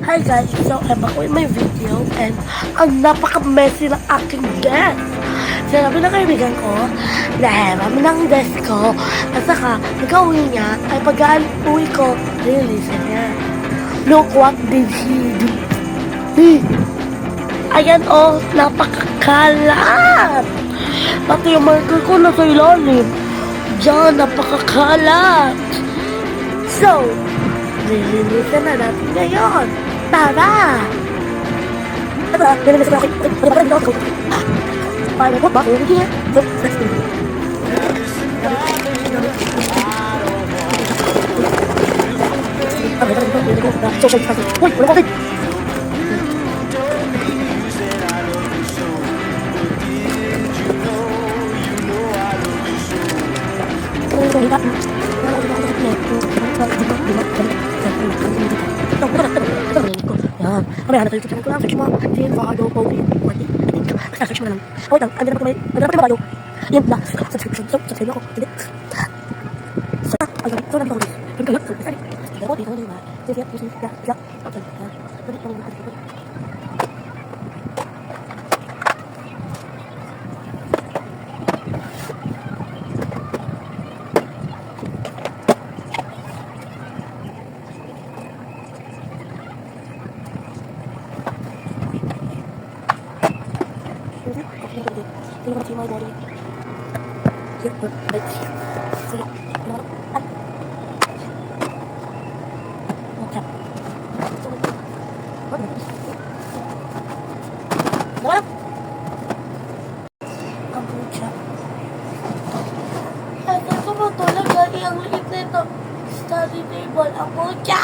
Hi guys, so I'm back with my video and ang napaka-messy ng aking desk. Sinabi ng kaibigan ko na heram ng desk ko at saka nag-uwi niya ay pag-uwi ko, nililisan niya. Look what did he do? Ayan oh, napakakalat. Pati yung marker ko nasa ilalim. Diyan, napakakalat. So, nililisan na natin ngayon. Tara! Tara, nililisan na ako. Paano ko ba? Hindi nga. Uy, wala ko. Yan. Mamaya na tayo sa channel ko lang. Search mo. Din, Vado, Pogi, Wadi. Search mo lang. Wait lang. Andun na pa may Vado. Yan na. Subscribe ako. Hindi. So, ang gabi. So, nandito ako. Pagkalat. So, sorry. Dito, dito, dito. Sige, sige. Ya. Okay. Pwede. You want to see my daddy? Here, let's see. So, okay. What? Ang pucha. Ay, ito ba talaga? Ang liit na ito. Study table. Ang pucha!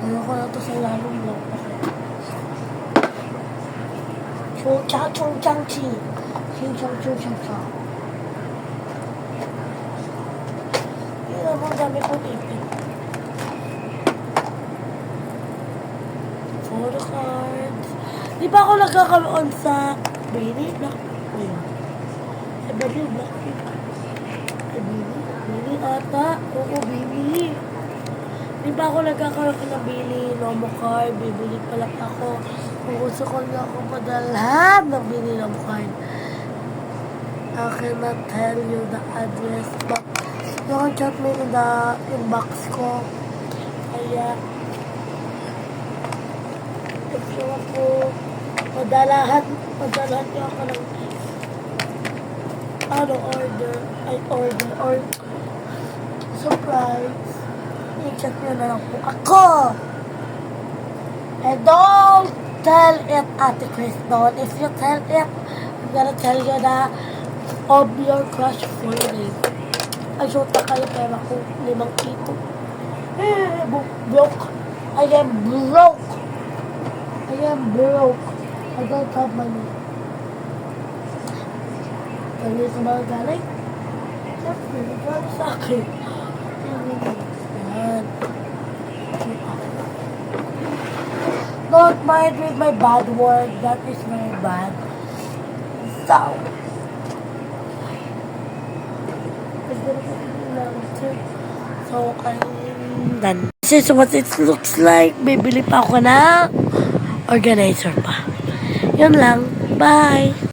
Ayoko na ito sa lalong lang. 총장치 총장치 이거 뭔가 몇 번도 있대 photo cards di ba ako nagkakaroon sa Baby Blackpink Baby Blackpink Baby ata oo Baby di ba ako nagkakaroon ng Baby Nomo card bibili pala ako kung gusto ko na ako padalhan ng binilang card. I cannot tell you the address, but you can chat me in the inbox ko. Kaya, if you want to padalahan niyo ako ng order or surprise, i-chat niyo na lang po ako. And don't tell it, Ate Chris, don't. If you tell it, I'm gonna tell you na of your crush for me. Ay, shoot na kayo pera ko. 5 kito. Broke. I am broke. I don't have money. Kaya sa mga galing, siyempre, galing sa akin. Yan. Don't mind with my bad word. That is very bad. So, I'm done. This is what it looks like. Bibili pa ako na organizer pa. Yun lang. Bye!